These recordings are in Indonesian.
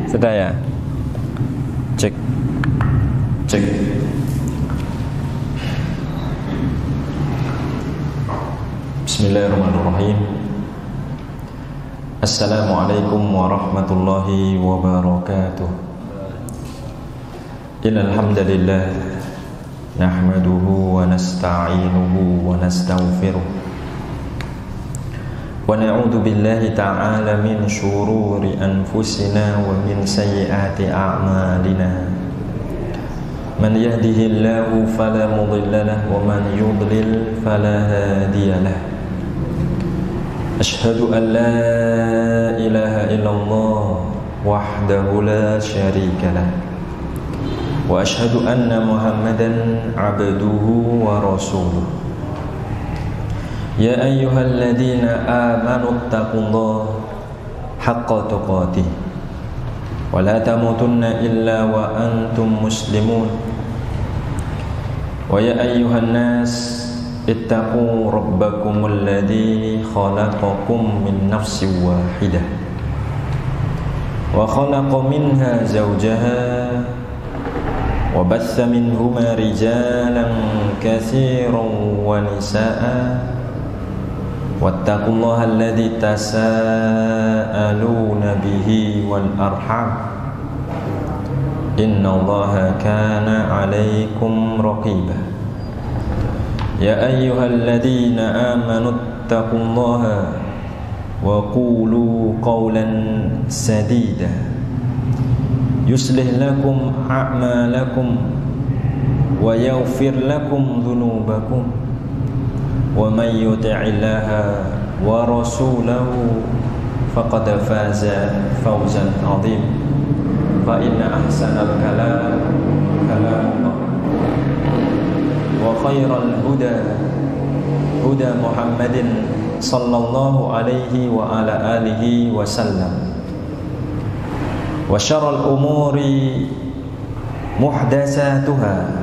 Sudah ya? Cek. Cek. Bismillahirrahmanirrahim. Assalamualaikum warahmatullahi wabarakatuh. Innal hamdalillah nahmaduhu wa nasta'inuhu wa nastaghfiruh. Wa na'udzu billahi ta'ala min shururi anfusina wa min sayyiati a'malina. Man yahdihillahu fala mudilla lahu wa man yudlil fala hadiya lahu. Asyhadu an la ilaha illallah wahdahu la syarika lah. Wa asyhadu anna Muhammadan abduhu wa rasuluh. Ya ayyuhalladzina amanu taqullaha haqqa tuqatih wa la tamutunna illa wa antum muslimun. Wa ya ayyuhan nas ittaqu rabbakumul ladzi khalaqakum min nafsin wahidah wa khalaqa minha zawjaha wa batha minhuma rijalan katsiran wa nisaa'a wattaqullaha alladzi tasaaluna bihi wal arham innallaha kana 'alaikum raqiba. Ya ayyuhalladzina amanu taqullaha wa qulu qawlan sadida yuslih lakum a'malakum wa yaghfir lakum dhunubakum wa man yuti'illaha wa rasulahu faqad faza fawzan 'azim. Fa inna ahsanal kalam kalamullah wa khairal huda huda Muhammadin sallallahu alaihi wa ala alihi wa sallam. Wa syarrul umuri muhdatsatuha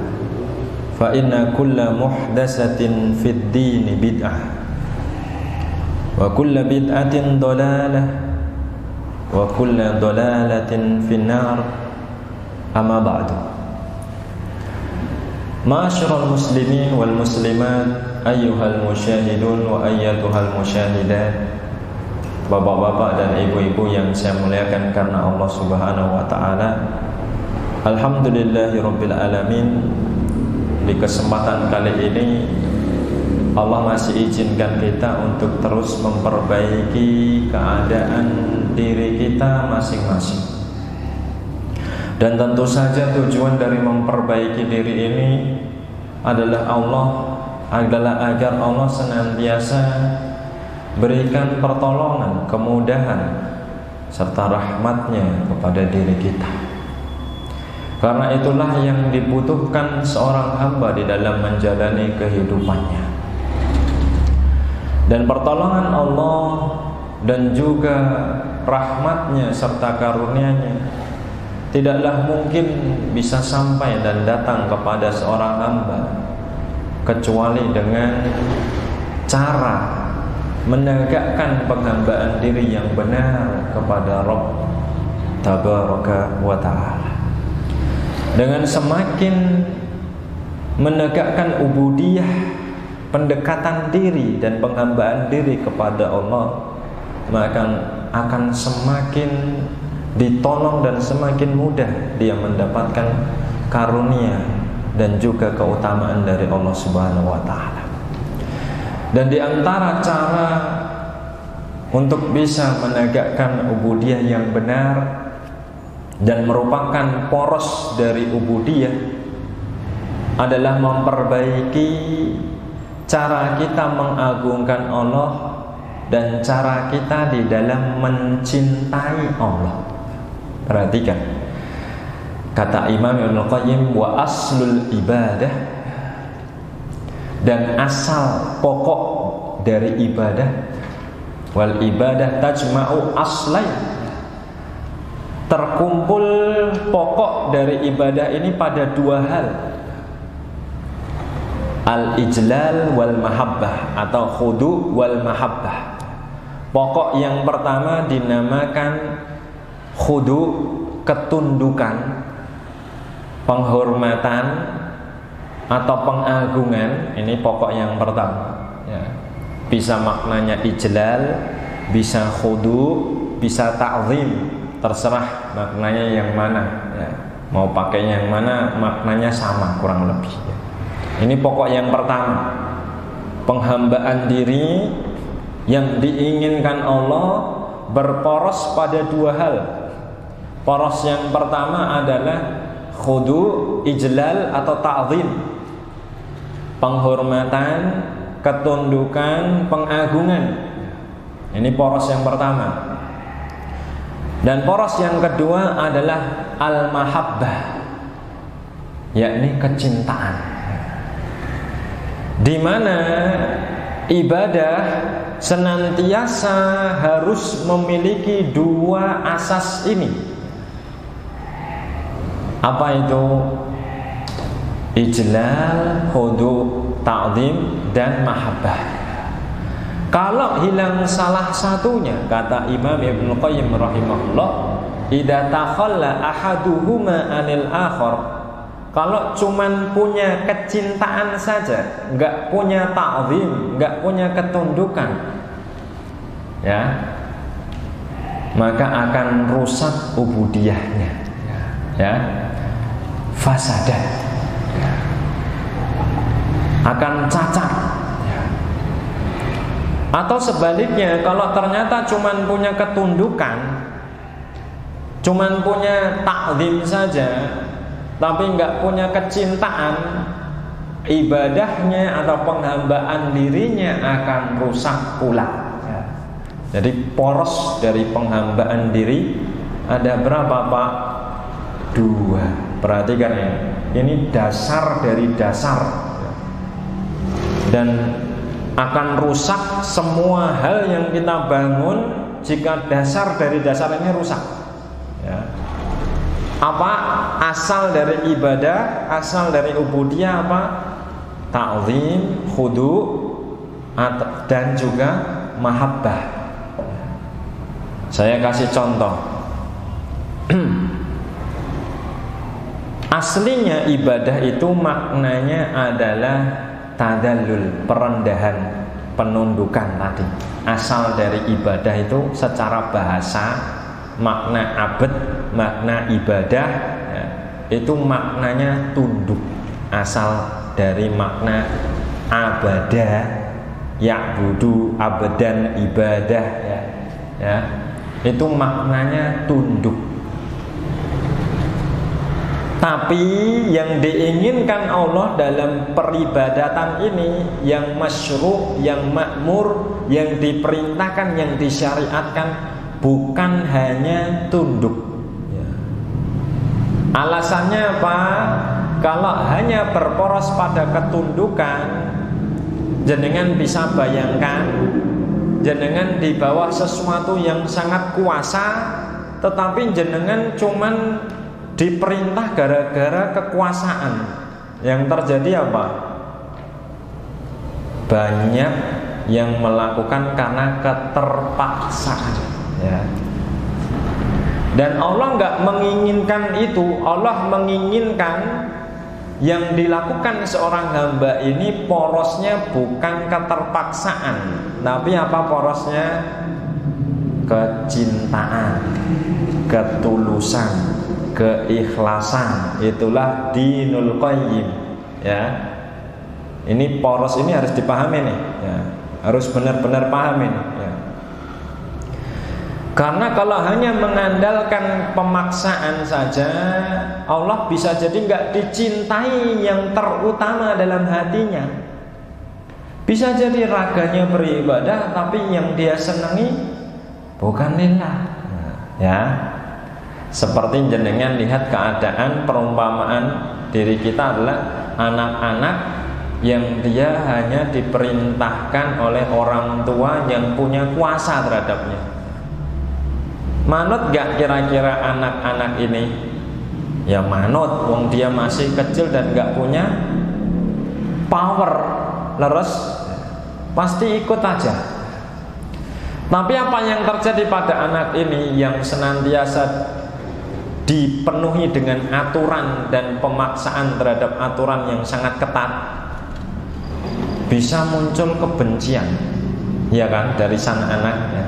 fa inna kulla muhdatsatin fid dini bid'ah wa kulla bid'atin dhalalah wa kulla dhalalatin finnar. Amma ba'du. Ma'asyiral muslimin wal muslimat, ayyuhal musyahidun wa ayyatuhal musyahidat, bapak-bapak dan ibu-ibu yang saya muliakan karena Allah Subhanahu wa taala. Alhamdulillahirabbil alamin. Di kesempatan kali ini Allah masih izinkan kita untuk terus memperbaiki keadaan diri kita masing-masing. Dan tentu saja tujuan dari memperbaiki diri ini adalah agar Allah senantiasa berikan pertolongan, kemudahan serta rahmatnya kepada diri kita. Karena itulah yang dibutuhkan seorang hamba di dalam menjalani kehidupannya. Dan pertolongan Allah dan juga rahmatnya serta karunia-Nya tidaklah mungkin bisa sampai dan datang kepada seorang hamba kecuali dengan cara menegakkan penghambaan diri yang benar kepada Rabb Tabaraka wa Ta'ala. Dengan semakin menegakkan ubudiyah, pendekatan diri dan penghambaan diri kepada Allah, maka akan semakin ditolong dan semakin mudah dia mendapatkan karunia dan juga keutamaan dari Allah Subhanahu wa taala. Dan di antara cara untuk bisa menegakkan ubudiyah yang benar dan merupakan poros dari ubudiyah adalah memperbaiki cara kita mengagungkan Allah dan cara kita di dalam mencintai Allah. Perhatikan kata Imam Ibnu Qayyim, wa aslul ibadah, dan asal pokok dari ibadah, wal ibadah tajma'u aslain, terkumpul pokok dari ibadah ini pada dua hal, al-ijlal wal mahabbah atau khudu wal mahabbah. Pokok yang pertama dinamakan khudu, ketundukan, penghormatan atau pengagungan. Ini pokok yang pertama ya. Bisa maknanya ijlal, bisa khudu, bisa ta'zim, terserah maknanya yang mana ya. Mau pakai yang mana maknanya sama kurang lebih ya. Ini pokok yang pertama, penghambaan diri yang diinginkan Allah berporos pada dua hal. Poros yang pertama adalah khudu, ijlal atau ta'zim, penghormatan, ketundukan, pengagungan. Ini poros yang pertama. Dan poros yang kedua adalah al-mahabbah, yakni kecintaan, di mana ibadah senantiasa harus memiliki dua asas ini. Apa itu? Ijlal, khudu, ta'zim, dan mahabbah. Kalau hilang salah satunya, kata Imam Ibnu Qayyim rahimahullah, idza takhalla ahaduhuma anil akhar, kalau cuman punya kecintaan saja, enggak punya ta'zim, enggak punya ketundukan, ya, maka akan rusak ubudiyahnya, ya, fasadat, ya, akan cacat. Atau sebaliknya, kalau ternyata cuman punya ketundukan, cuman punya ta'zim saja, tapi nggak punya kecintaan, ibadahnya atau penghambaan dirinya akan rusak pula. Jadi poros dari penghambaan diri ada berapa Pak? Dua. Perhatikan ya, ini dasar dari dasar, dan akan rusak semua hal yang kita bangun jika dasar dari dasar ini rusak ya. Apa asal dari ibadah, asal dari ubudiyah? Apa? Ta'zim, khudu, dan juga mahabbah. Saya kasih contoh. Aslinya ibadah itu maknanya adalah tadallul, perendahan, penundukan tadi. Asal dari ibadah itu secara bahasa, makna abad, makna ibadah ya, itu maknanya tunduk. Asal dari makna abadah, ya'budu, abadan, ibadah ya, ya, itu maknanya tunduk. Tapi yang diinginkan Allah dalam peribadatan ini, yang masyru', yang makmur, yang diperintahkan, yang disyariatkan, bukan hanya tunduk ya. Alasannya apa? Kalau hanya berporos pada ketundukan, jenengan bisa bayangkan, jenengan di bawah sesuatu yang sangat kuasa, tetapi jenengan cuman diperintah gara-gara kekuasaan. Yang terjadi apa? Banyak yang melakukan karena keterpaksaan ya. Dan Allah nggak menginginkan itu. Allah menginginkan yang dilakukan seorang hamba ini porosnya bukan keterpaksaan, tapi apa porosnya? Kecintaan, ketulusan, keikhlasan. Itulah dinul qayyim ya. Ini poros ini harus dipahami nih ya. Harus benar-benar pahami nih ya. Karena kalau hanya mengandalkan pemaksaan saja, Allah bisa jadi nggak dicintai yang terutama dalam hatinya. Bisa jadi raganya beribadah, tapi yang dia senangi bukan lillah ya. Seperti jenengan lihat keadaan perumpamaan diri kita adalah anak-anak yang dia hanya diperintahkan oleh orang tua yang punya kuasa terhadapnya. Manut gak kira-kira anak-anak ini? Ya manut, wong dia masih kecil dan gak punya power, leres, pasti ikut aja. Tapi apa yang terjadi pada anak ini yang senantiasa dipenuhi dengan aturan dan pemaksaan terhadap aturan yang sangat ketat, bisa muncul kebencian, ya kan, dari sang anaknya.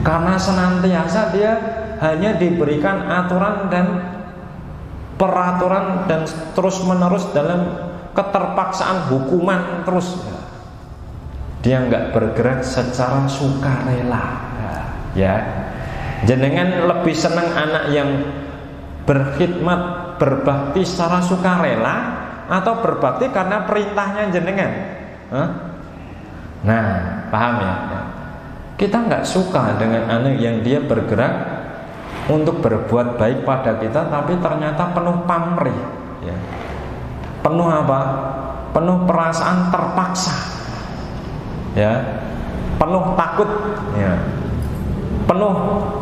Karena senantiasa dia hanya diberikan aturan dan peraturan dan terus menerus dalam keterpaksaan hukuman terus. Dia nggak bergerak secara sukarela, ya. Jenengan lebih senang anak yang berkhidmat, berbakti secara sukarela, atau berbakti karena perintahnya jenengan? Nah, paham ya? Kita nggak suka dengan anak yang dia bergerak untuk berbuat baik pada kita, tapi ternyata penuh pamrih, ya. Penuh apa? Penuh perasaan terpaksa, ya. Penuh takut, ya. Penuh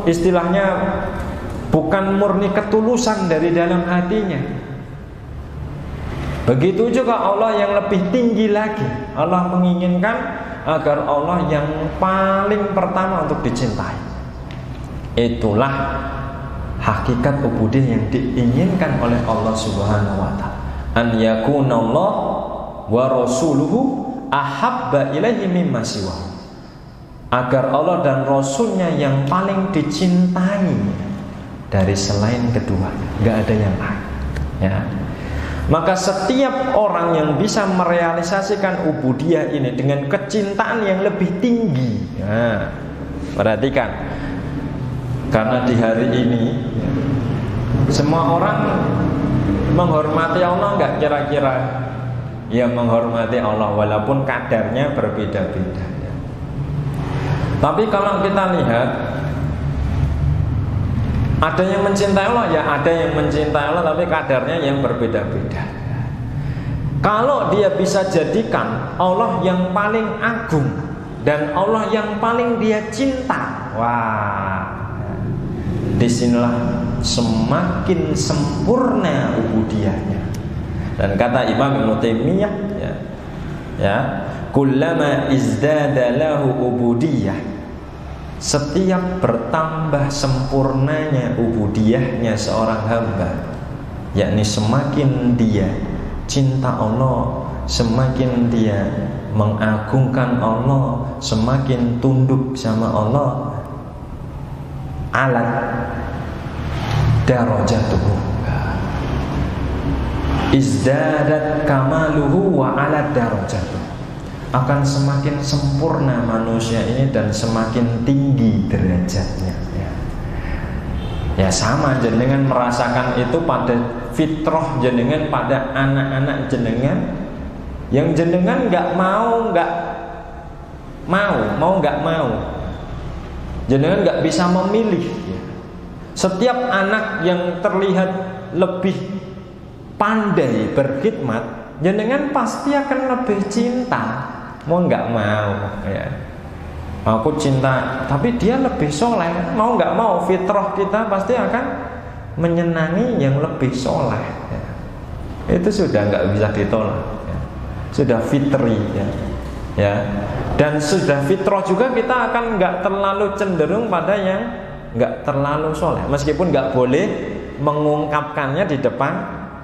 istilahnya bukan murni ketulusan dari dalam hatinya. Begitu juga Allah yang lebih tinggi lagi. Allah menginginkan agar Allah yang paling pertama untuk dicintai. Itulah hakikat ubudiyah yang diinginkan oleh Allah Subhanahu wa ta'ala. An yakunallah wa rasuluhu ahabba ilaihi mimma siwahu. Agar Allah dan Rasulnya yang paling dicintai dari selain kedua, nggak ada yang lain, ya. Maka setiap orang yang bisa merealisasikan ubudiyah ini dengan kecintaan yang lebih tinggi, ya, perhatikan, karena di hari ini semua orang menghormati Allah nggak kira-kira? Ya, menghormati Allah walaupun kadarnya berbeda-beda, ya. Tapi kalau kita lihat, ada yang mencintai Allah, ya ada yang mencintai Allah, tapi kadarnya yang berbeda-beda. Kalau dia bisa jadikan Allah yang paling agung dan Allah yang paling dia cinta, wah, disinilah semakin sempurna ubudiyahnya. Dan kata Imam Ibnu Taimiyah, ya, kullama izdada lahu ubudiyah, setiap bertambah sempurnanya ubudiyahnya seorang hamba, yakni semakin dia cinta Allah, semakin dia mengagungkan Allah, semakin tunduk sama Allah, alat darajatuhu, izdadat kamaluhu wa alat darajatuhu, akan semakin sempurna manusia ini dan semakin tinggi derajatnya, ya. Ya sama jenengan merasakan itu pada fitrah jenengan, pada anak-anak jenengan yang jenengan nggak mau jenengan nggak bisa memilih, ya. Setiap anak yang terlihat lebih pandai berkhidmat, jenengan pasti akan lebih cinta. Mau nggak mau, ya. Aku cinta, tapi dia lebih soleh. Mau nggak mau, fitrah kita pasti akan menyenangi yang lebih soleh, ya. Itu sudah nggak bisa ditolak, ya. Sudah fitri, ya. Ya. Dan sudah fitrah juga kita akan nggak terlalu cenderung pada yang nggak terlalu soleh, meskipun nggak boleh mengungkapkannya di depan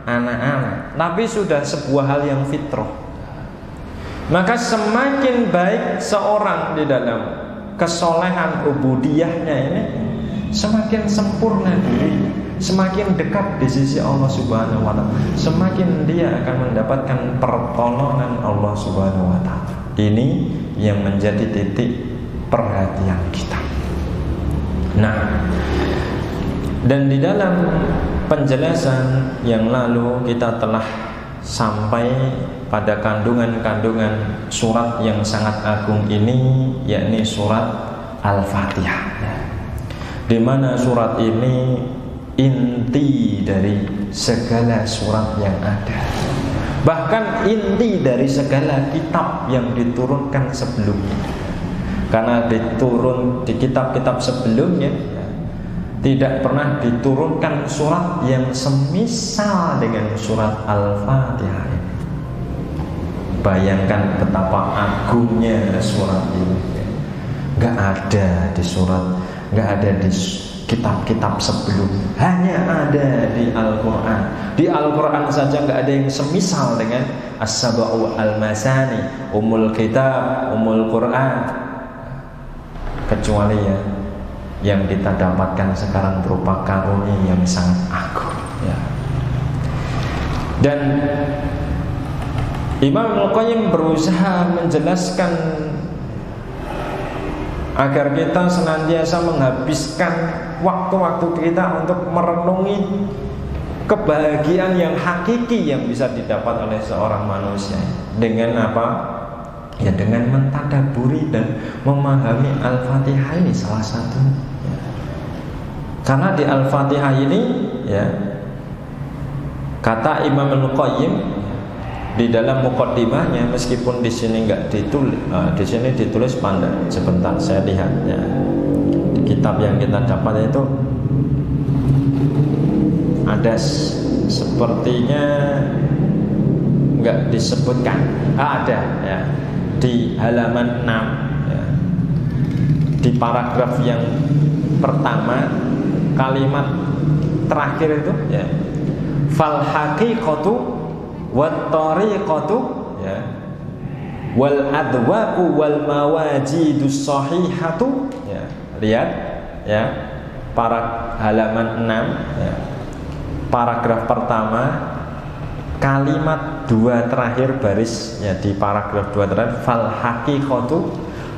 anak-anak, tapi sudah sebuah hal yang fitrah. Maka semakin baik seorang di dalam kesolehan ubudiyahnya ini, semakin sempurna diri, semakin dekat di sisi Allah Subhanahu wa ta'ala, semakin dia akan mendapatkan pertolongan Allah Subhanahu wa ta'ala. Ini yang menjadi titik perhatian kita. Nah, dan di dalam penjelasan yang lalu kita telah sampai pada kandungan-kandungan surat yang sangat agung ini, yakni surat Al-Fatihah, ya. Di mana surat ini inti dari segala surat yang ada, bahkan inti dari segala kitab yang diturunkan sebelumnya. Karena diturun di kitab-kitab sebelumnya, ya, tidak pernah diturunkan surat yang semisal dengan surat Al-Fatihah ini. Bayangkan betapa agungnya surat ini, ya. nggak ada di surat, nggak ada di kitab-kitab sebelum, hanya ada di Al-Quran. Di Al-Quran saja nggak ada yang semisal dengan As-Sab'u Al-Masani, Ummul Kitab, Ummul Quran, kecuali ya yang kita dapatkan sekarang berupa karunia yang sangat agung ya. Dan Imam Al-Qayyim berusaha menjelaskan agar kita senantiasa menghabiskan waktu-waktu kita untuk merenungi kebahagiaan yang hakiki yang bisa didapat oleh seorang manusia. Dengan apa? Ya dengan mentadaburi dan memahami Al-Fatihah ini salah satu. Karena di Al-Fatihah ini ya, kata Imam Al-Qayyim di dalam muqaddimahnya, meskipun di sini enggak ditulis, di sini ditulis pandai. Sebentar saya lihat ya. Di kitab yang kita dapat itu ada sepertinya enggak disebutkan. Ada ya. Di halaman 6 ya. Di paragraf yang pertama, kalimat terakhir itu ya, fal haqiqatu wat tariqatu ya, wal adwaqu wal mawajidus sahihatu ya. Lihat ya, halaman 6 ya, paragraf pertama, kalimat 2 terakhir baris ya, di paragraf 2 terakhir, fal haqiqatu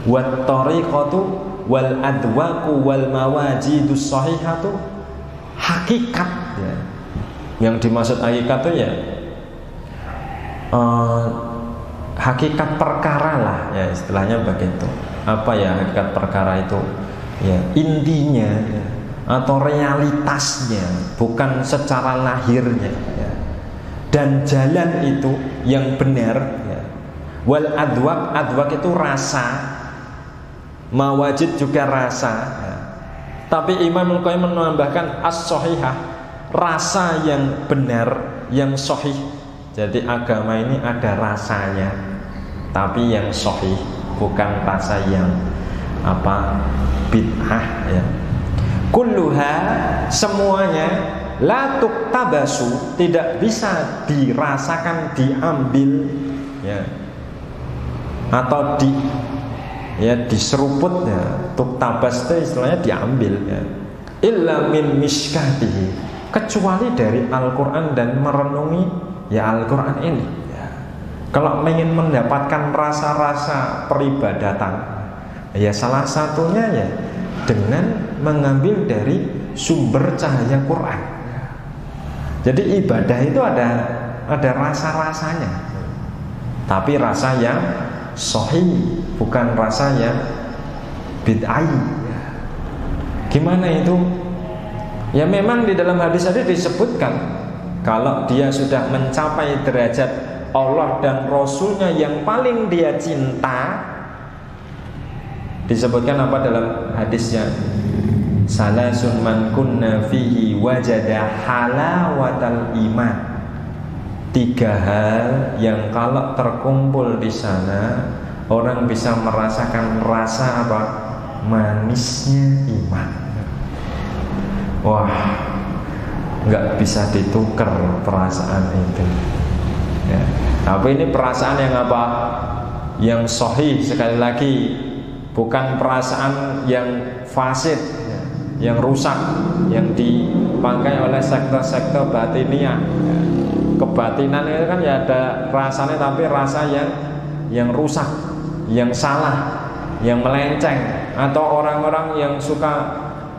wat tariqatu wal adwaqu wal mawajidus sahihatu, hakikat ya. Yang dimaksud hakikat itu ya hakikat perkara lah ya, istilahnya begitu. Apa ya hakikat perkara itu ya, intinya ya, atau realitasnya, bukan secara lahirnya ya. Dan jalan itu yang benar ya. Wal adwaq itu rasa, mawajid juga rasa ya. Tapi Imam Al-Qayyim menambahkan as-sahihah, rasa yang benar, yang sahih. Jadi agama ini ada rasanya, tapi yang sahih, bukan rasa yang apa bid'ah ya. Kulluha, semuanya, la tuktabasu, tidak bisa dirasakan, diambil ya, atau diseruput ya. Tuktabas itu istilahnya diambil ya. Illa min miskatihi, kecuali dari Al-Quran dan merenungi ya Al-Quran ini ya. Kalau ingin mendapatkan rasa-rasa peribadatan ya, salah satunya ya dengan mengambil dari sumber cahaya Quran. Jadi ibadah itu ada rasa-rasanya, tapi rasa yang sahih, bukan rasa yang bid'ah. Gimana itu? Ya memang di dalam hadis tadi disebutkan, kalau dia sudah mencapai derajat Allah dan Rasulnya yang paling dia cinta, disebutkan apa dalam hadisnya? Salasun man kunna fihi wajada halawatal iman. 3 hal yang kalau terkumpul di sana, orang bisa merasakan rasa apa? Manisnya iman. Wah, nggak bisa ditukar perasaan itu ya. Tapi ini perasaan yang apa? Yang sahih, sekali lagi, bukan perasaan yang fasid ya, yang rusak, yang dipakai oleh sektor-sektor batiniah ya. Kebatinan itu kan ya ada rasanya, tapi rasa yang rusak, yang salah, yang melenceng. Atau orang-orang yang suka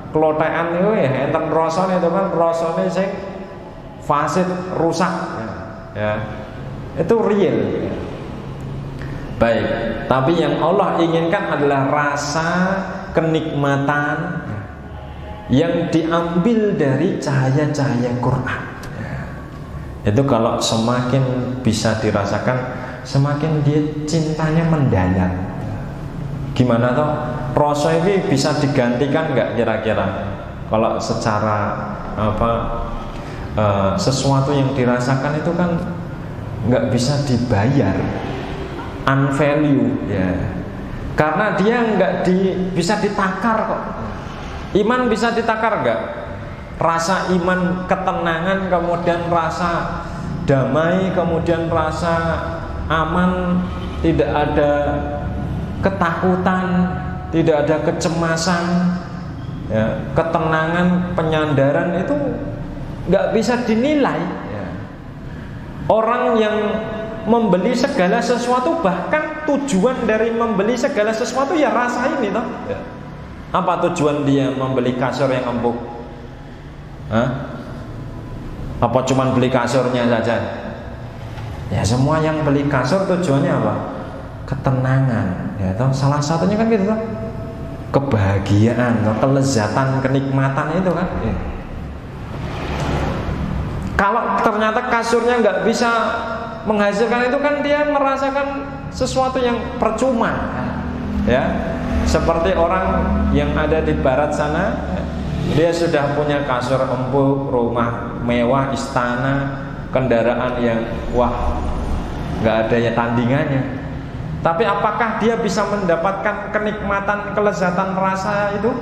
klotekan itu ya, enten rasane itu kan rasane sing fasid, rusak ya. Itu real ya. Baik, tapi yang Allah inginkan adalah rasa kenikmatan yang diambil dari cahaya-cahaya Quran ya. Itu kalau semakin bisa dirasakan, semakin dia cintanya mendalam. Gimana toh? Rasa ini bisa digantikan nggak kira-kira? Kalau secara apa sesuatu yang dirasakan itu kan nggak bisa dibayar, unvalue ya. Karena dia bisa ditakar kok. Iman bisa ditakar enggak? Rasa iman, ketenangan, kemudian rasa damai, kemudian rasa aman, tidak ada ketakutan, tidak ada kecemasan, ya, ketenangan, penyandaran itu nggak bisa dinilai. Ya. Orang yang membeli segala sesuatu, bahkan tujuan dari membeli segala sesuatu ya rasa ini toh. Ya. Apa tujuan dia membeli kasur yang empuk? Hah? Apa cuman beli kasurnya saja? Ya semua yang beli kasur tujuannya apa? Ketenangan. Ya toh, salah satunya kan gitu toh. Kebahagiaan, toh, kelezatan, kenikmatan itu kan. Ya. Kalau ternyata kasurnya nggak bisa menghasilkan itu kan dia merasakan sesuatu yang percuma. Ya. Seperti orang yang ada di barat sana, dia sudah punya kasur empuk, rumah mewah, istana, kendaraan yang wah, nggak ada ya tandingannya. Tapi apakah dia bisa mendapatkan kenikmatan, kelezatan rasa itu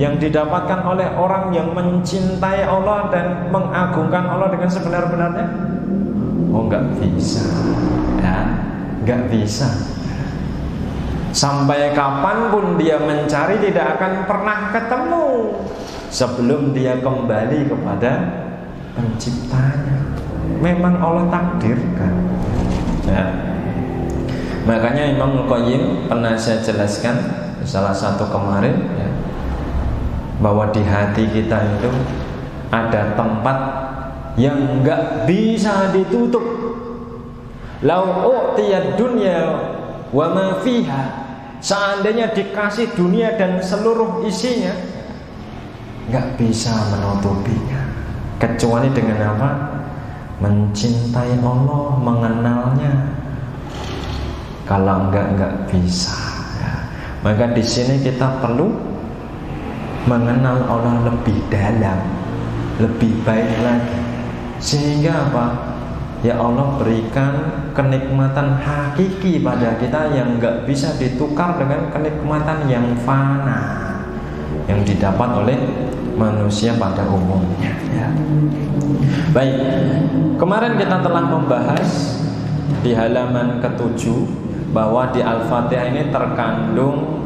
yang didapatkan oleh orang yang mencintai Allah dan mengagungkan Allah dengan sebenar-benarnya? Oh, nggak bisa, ya, nggak bisa. Sampai kapanpun dia mencari tidak akan pernah ketemu sebelum dia kembali kepada penciptanya. Memang Allah takdirkan. Ya. Makanya Imam Al-Qayyim pernah saya jelaskan salah satu kemarin, ya, bahwa di hati kita itu ada tempat yang nggak bisa ditutup. Lau u'tiyad dunya wa ma fiha, seandainya dikasih dunia dan seluruh isinya, nggak bisa menutupinya, kecuali dengan apa? Mencintai Allah, mengenalnya. Kalau nggak bisa. Ya. Maka di sini kita perlu mengenal Allah lebih dalam, lebih baik lagi, sehingga apa? Ya Allah berikan kenikmatan hakiki pada kita yang nggak bisa ditukar dengan kenikmatan yang fana yang didapat oleh manusia pada umumnya. Ya. Baik, kemarin kita telah membahas di halaman ke-7 bahwa di Al-Fatihah ini terkandung,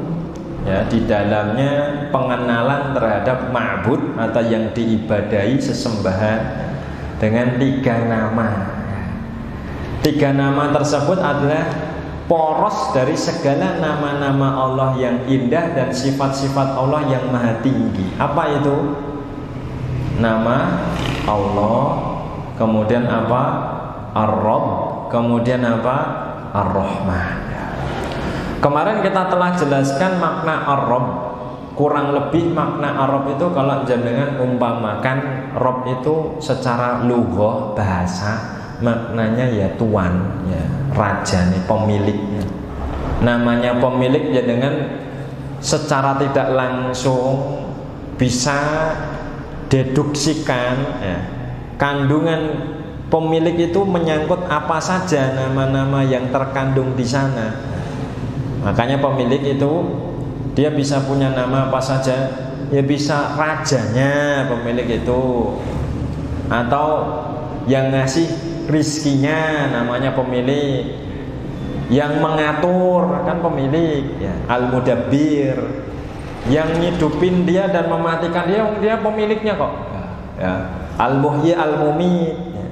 ya, di dalamnya pengenalan terhadap ma'bud atau yang diibadahi, sesembahan dengan 3 nama. 3 nama tersebut adalah poros dari segala nama-nama Allah yang indah dan sifat-sifat Allah yang maha tinggi. Apa itu? Nama Allah, kemudian apa? Ar-Rabb, kemudian apa? Ar-Rahman. Kemarin kita telah jelaskan makna Ar-Rabb. Kurang lebih makna Ar-Rabb itu kalau jenengan umpamakan Rabb itu secara lughah bahasa, maknanya ya tuan, ya raja nih, pemiliknya. Namanya pemilik ya dengan secara tidak langsung bisa deduksikan, ya, kandungan pemilik itu menyangkut apa saja nama-nama yang terkandung di sana. Makanya pemilik itu dia bisa punya nama apa saja, ya bisa rajanya pemilik itu, atau yang ngasih rizkinya namanya pemilik, yang mengatur kan pemilik, ya, al-mudabbir, yang ngidupin dia dan mematikan dia pemiliknya kok, ya, al-muhyi al-mumit, ya,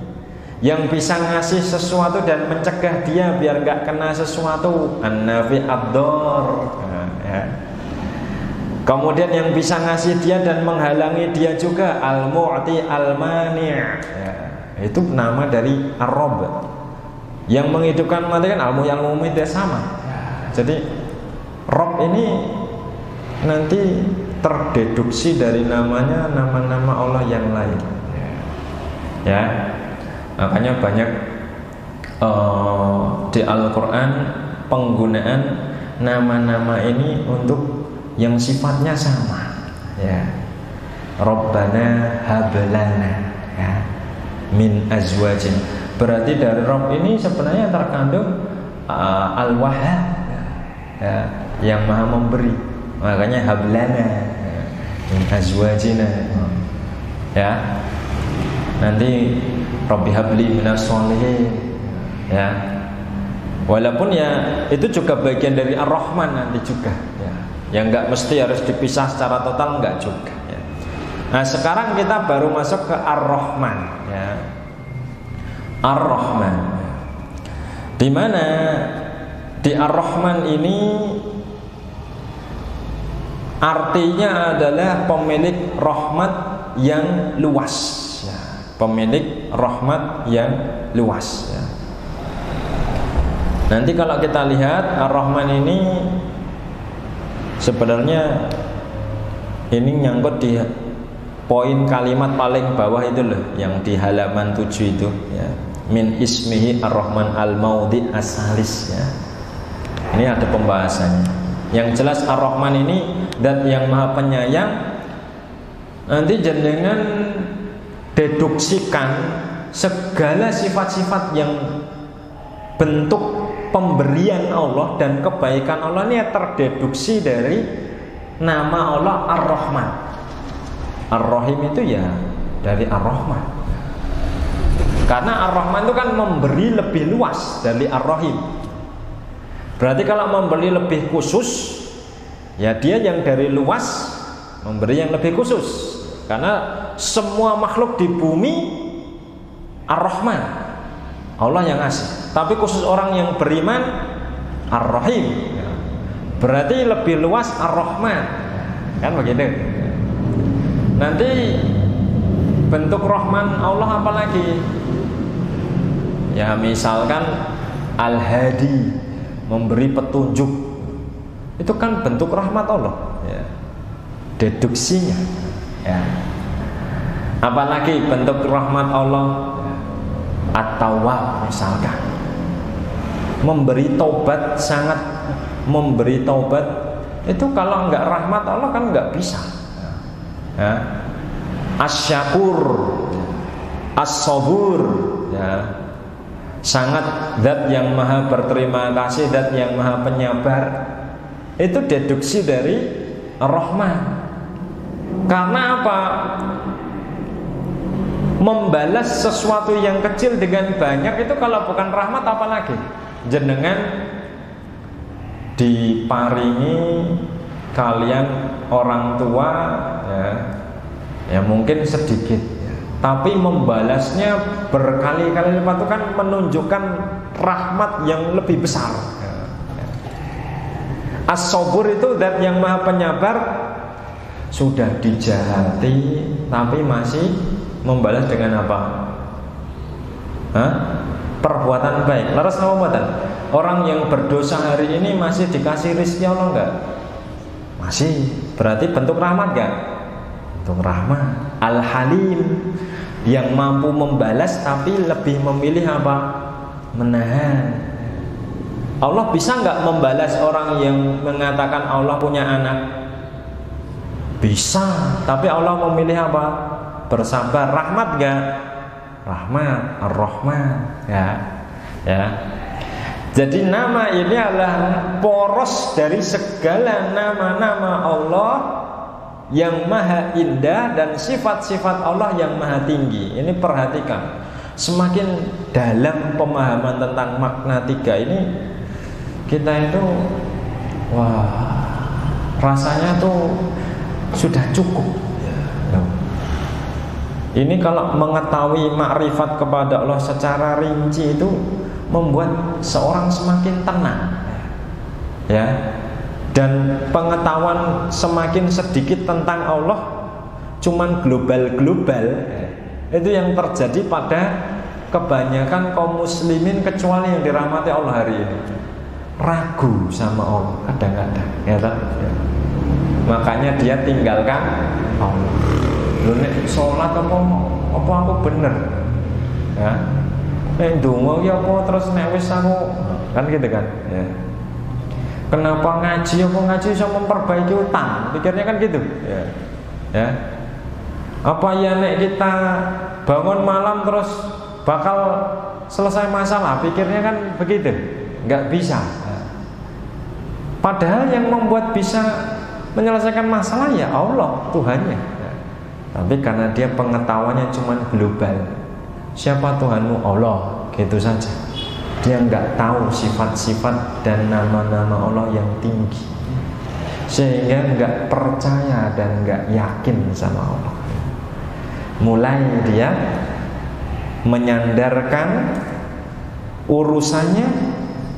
yang bisa ngasih sesuatu dan mencegah dia biar nggak kena sesuatu, an-nafi ad-dar, ya. Kemudian yang bisa ngasih dia dan menghalangi dia juga, al-mu'ti al-mani', ya. Itu nama dari Ar-Rabb. Yang menghidupkan matikan al-muhyi al-mumit dia sama. Jadi Rabb ini nanti terdeduksi dari namanya nama-nama Allah yang lain. Ya. Makanya banyak di Al-Quran penggunaan nama-nama ini untuk yang sifatnya sama. Ya. Rabbana hablana, ya, min azwajin. Berarti dari Rabb ini sebenarnya terkandung al-Wahhab, ya, yang maha memberi. Makanya hablana min azwajina, ya. Nanti Rabbi habli minas sholihin, ya. Walaupun ya itu juga bagian dari Ar-Rahman nanti juga, ya. Yang nggak mesti harus dipisah secara total, nggak juga, ya. Nah sekarang kita baru masuk ke Ar-Rahman, ya. Ar-Rahman, di mana di Ar-Rahman ini artinya adalah pemilik rahmat yang luas, ya. Pemilik rahmat yang luas, ya. Nanti kalau kita lihat Ar-Rahman ini sebenarnya ini nyangkut di poin kalimat paling bawah itu loh, yang di halaman 7 itu, ya. Min ismihi Ar-Rahman al-maudi as-salis, ya. Ini ada pembahasannya. Yang jelas Ar-Rahman ini zat yang maha penyayang. Nanti jenengan deduksikan segala sifat-sifat yang bentuk pemberian Allah dan kebaikan Allah ini terdeduksi dari nama Allah Ar-Rahman. Ar-Rahim itu ya dari Ar-Rahman. Karena Ar-Rahman itu kan memberi lebih luas dari Ar-Rahim. Berarti kalau memberi lebih khusus, ya dia yang dari luas memberi yang lebih khusus. Karena semua makhluk di bumi Ar-Rahman, Allah yang ngasih. Tapi khusus orang yang beriman Ar-Rahim, berarti lebih luas Ar-Rahman, kan begitu. Nanti bentuk Rahman Allah apa lagi? Ya misalkan Al-Hadi, memberi petunjuk, itu kan bentuk rahmat Allah, ya. Deduksinya, ya. Apalagi bentuk rahmat Allah, At-Tawwab misalkan, memberi taubat, sangat memberi taubat. Itu kalau enggak rahmat Allah kan enggak bisa, ya. Asy-Syakur, As-Sabur, ya. Sangat zat yang maha berterima kasih, zat yang maha penyabar. Itu deduksi dari Ar-Rahman. Karena apa? Membalas sesuatu yang kecil dengan banyak itu kalau bukan rahmat apa lagi? Jenengan diparingi kalian orang tua, ya mungkin sedikit, tapi membalasnya berkali-kali lipat, itu kan menunjukkan rahmat yang lebih besar. As-Sabur itu zat yang maha penyabar, sudah dijahati tapi masih membalas dengan apa? Perbuatan baik. Laras ngomong, orang yang berdosa hari ini masih dikasih rezeki Allah enggak? Masih. Berarti bentuk rahmat enggak? Bentuk rahmat. Al-Halim, yang mampu membalas tapi lebih memilih apa? Menahan. Allah bisa nggak membalas orang yang mengatakan Allah punya anak? Bisa, tapi Allah memilih apa? Bersabar. Rahmat nggak? Rahmat, Ar-Rahman, ya. Jadi nama ini adalah poros dari segala nama-nama Allah yang maha indah dan sifat-sifat Allah yang maha tinggi. Ini perhatikan, semakin dalam pemahaman tentang makna tiga ini, kita itu rasanya tuh sudah cukup. Ini kalau mengetahui makrifat kepada Allah secara rinci itu membuat seorang semakin tenang, ya. Dan pengetahuan semakin sedikit tentang Allah, cuman global-global, itu yang terjadi pada kebanyakan kaum muslimin, kecuali yang dirahmati Allah hari ini. Ragu sama Allah kadang-kadang, ya tak? Makanya dia tinggalkan Allah. Lu nek sholat apa aku bener, ya? Nek ndonga ya apa terus nek wis aku kan gitu kan, ya. Kenapa ngaji bisa memperbaiki utang? Pikirnya kan gitu, ya. Apa ya nek kita bangun malam terus bakal selesai masalah? Pikirnya kan begitu, nggak bisa. Padahal yang membuat bisa menyelesaikan masalah ya Allah, Tuhannya. Tapi karena dia pengetahuannya cuma global, siapa Tuhanmu? Allah, gitu saja. Dia nggak tahu sifat-sifat dan nama-nama Allah yang tinggi, sehingga nggak percaya dan nggak yakin sama Allah. Mulai dia menyandarkan urusannya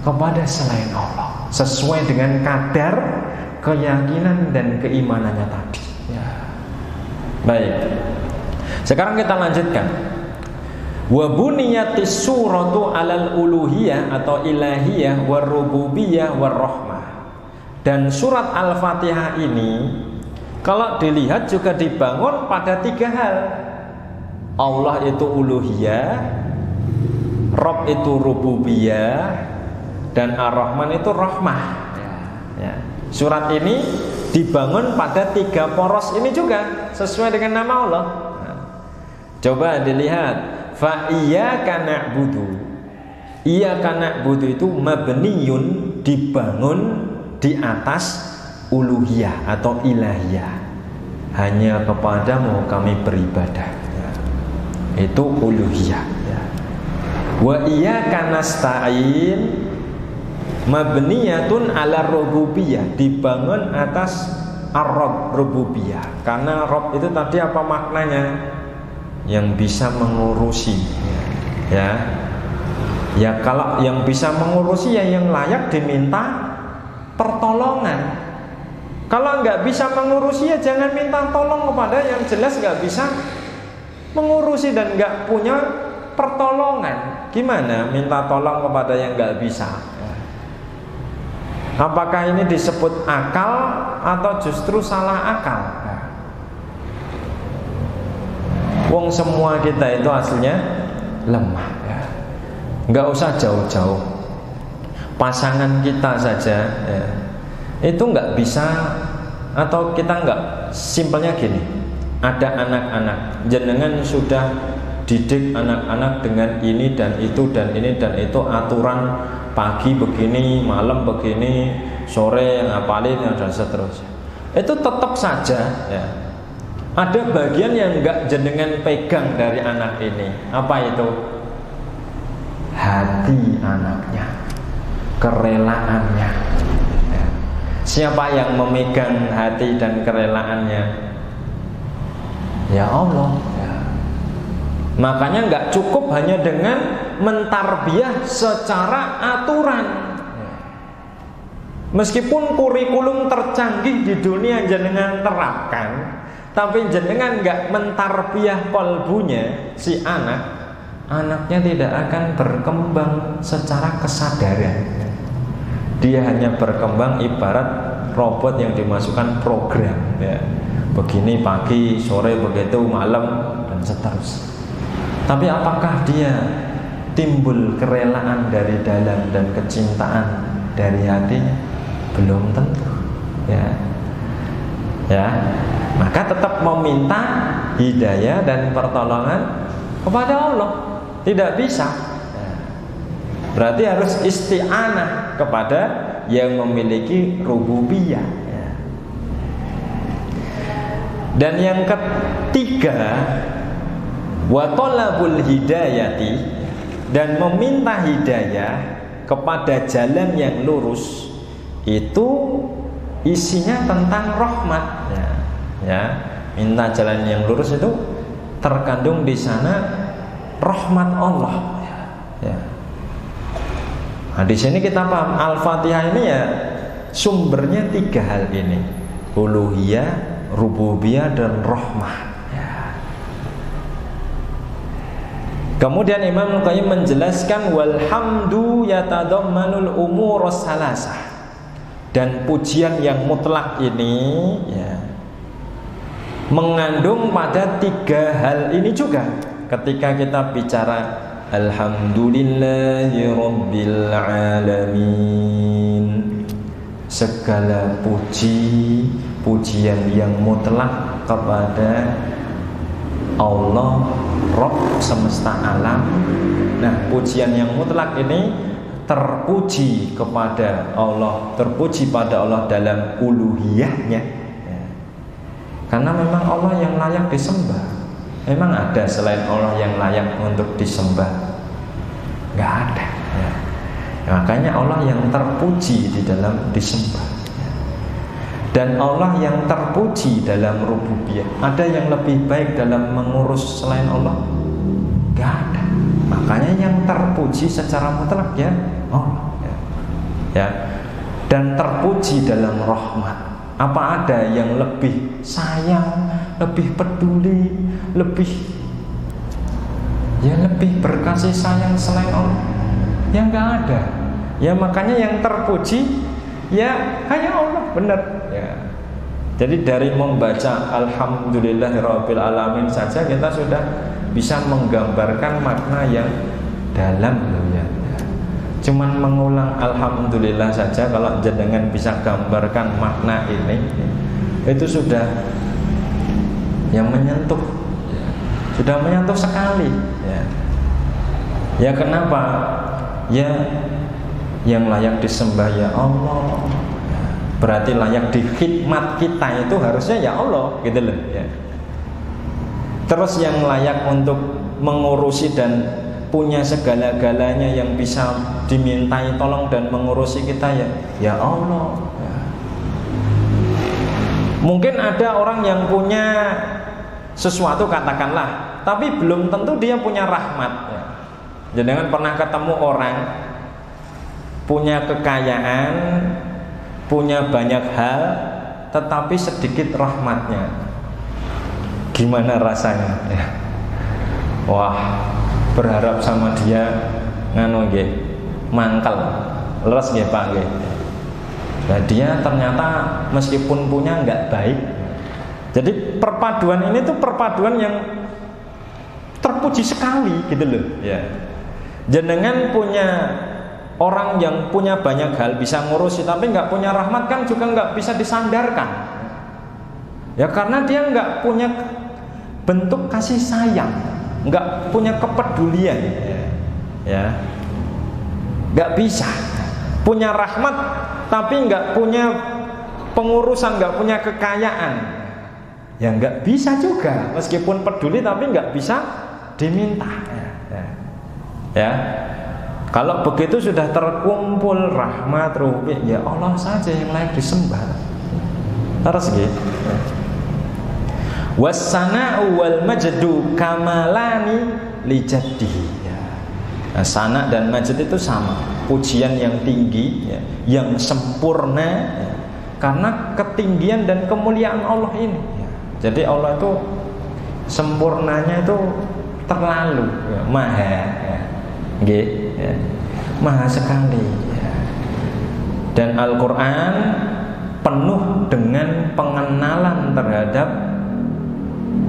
kepada selain Allah, sesuai dengan kadar keyakinan dan keimanannya tadi. Baik, sekarang kita lanjutkan. Wa buniyatis suratu alal uluhiyah atau ilahiyah war rububiyah war rahmah. Dan surat Al-Fatihah ini kalau dilihat juga dibangun pada 3 hal. Allah itu uluhiyah, Rabb itu rububiyah, dan Ar-Rahman itu rahmah. Ya. Surat ini dibangun pada 3 poros ini juga sesuai dengan nama Allah. Coba dilihat. Fa iyyaka na'budu. Iyyaka na'budu itu mabniyun, dibangun di atas uluhiyah atau ilahiyah. Hanya kepadamu kami beribadah. Itu uluhiyah. Wa iyyaka nasta'in mabniyatun ala rububiyah, dibangun atas ar-rabb, rububiyah. Karena rabb itu tadi apa maknanya? Yang bisa mengurusi, ya kalau yang bisa mengurusi ya yang layak diminta pertolongan. Kalau nggak bisa mengurusi ya jangan minta tolong kepada yang jelas nggak bisa mengurusi dan nggak punya pertolongan. Gimana minta tolong kepada yang nggak bisa? Apakah ini disebut akal atau justru salah akal? Wong semua kita itu aslinya lemah, ya. Nggak usah jauh-jauh. Pasangan kita saja, ya, itu nggak bisa, atau kita nggak, simpelnya gini. Ada anak-anak, jenengan sudah didik anak-anak dengan ini dan itu dan ini dan itu, aturan pagi begini, malam begini, sore ngapalin dan seterusnya. Itu tetap saja, ya, ada bagian yang enggak jenengan pegang dari anak ini. Apa itu? Hati anaknya, kerelaannya. Ya. Siapa yang memegang hati dan kerelaannya? Ya Allah. Ya. Makanya enggak cukup hanya dengan mentarbiyah secara aturan. Ya. Meskipun kurikulum tercanggih di dunia jenengan terapkan, tapi jenengan nggak mentarbiyah kolbunya si anak, anaknya tidak akan berkembang secara kesadaran. Dia hanya berkembang ibarat robot yang dimasukkan program, ya. Begini pagi, sore begitu, malam dan seterusnya. Tapi apakah dia timbul kerelaan dari dalam dan kecintaan dari hatinya? Belum tentu, ya. Ya, maka tetap meminta hidayah dan pertolongan kepada Allah. Tidak bisa. Berarti harus isti'anah kepada yang memiliki rububiyah. Dan yang ketiga, wa talabul hidayati, dan meminta hidayah kepada jalan yang lurus. Itu isinya tentang rahmat, ya. Minta jalan yang lurus itu terkandung di sana rahmat Allah, ya. Nah, di sini kita paham Al-Fatihah ini ya sumbernya 3 hal ini: uluhiyah, rububiyah, dan rahmah, ya. Kemudian Imam Qayyim menjelaskan walhamdu yatadammanul umur salasah. Dan pujian yang mutlak ini, ya, mengandung pada 3 hal ini juga. Ketika kita bicara alhamdulillahi rabbil alamin, segala pujian yang mutlak kepada Allah, Rabb semesta alam. Nah, pujian yang mutlak ini terpuji kepada Allah, terpuji pada Allah dalam uluhiyahnya ya. Karena memang Allah yang layak disembah. Memang ada selain Allah yang layak untuk disembah? Nggak ada ya. Makanya Allah yang terpuji di dalam disembah ya. Dan Allah yang terpuji dalam rububiyah. Ada yang lebih baik dalam mengurus selain Allah? Nggak ada. Makanya yang terpuji secara mutlak ya Allah ya. Dan terpuji dalam rahmat. Apa ada yang lebih sayang, lebih peduli, lebih berkasih sayang selain Allah? Ya nggak ada. Ya makanya yang terpuji ya hanya Allah, benar ya. Jadi dari membaca Alhamdulillahirabbil alamin saja kita sudah bisa menggambarkan makna yang dalam ya. Cuman mengulang Alhamdulillah saja, kalau jenengan bisa gambarkan makna ini, itu sudah yang menyentuh ya. Sudah menyentuh sekali ya. Ya kenapa? Ya yang layak disembah ya Allah, berarti layak dikhidmat kita itu harusnya ya Allah gitu loh ya. Terus yang layak untuk mengurusi dan punya segala-galanya yang bisa dimintai tolong dan mengurusi kita ya Allah ya. Mungkin ada orang yang punya sesuatu katakanlah, tapi belum tentu dia punya rahmat ya. Jangan pernah ketemu orang punya kekayaan, punya banyak hal, tetapi sedikit rahmatnya. Gimana rasanya ya? Wah, berharap sama dia nganu nggih, mangkel, leres nggih Pak nggih. Nah, dia ternyata meskipun punya enggak baik. Jadi perpaduan ini tuh perpaduan yang terpuji sekali gitu loh ya. Jenengan punya orang yang punya banyak hal bisa ngurusi tapi enggak punya rahmat kan juga enggak bisa disandarkan. Ya karena dia enggak punya bentuk kasih sayang, nggak punya kepedulian ya, nggak bisa punya rahmat tapi nggak punya pengurusan, nggak punya kekayaan ya nggak bisa juga, meskipun peduli tapi nggak bisa diminta ya. Kalau begitu sudah terkumpul rahmat rupiah ya Allah saja yang layak disembah terus gitu. Wassana'u wal majdu kamalani li jaddihi ya. Nah, sana dan majd itu sama, pujian yang tinggi ya, yang sempurna ya, karena ketinggian dan kemuliaan Allah ini ya. Jadi Allah itu sempurnanya itu terlalu ya, maha ya. Ya. Maha sekali ya. Dan Al-Quran penuh dengan pengenalan terhadap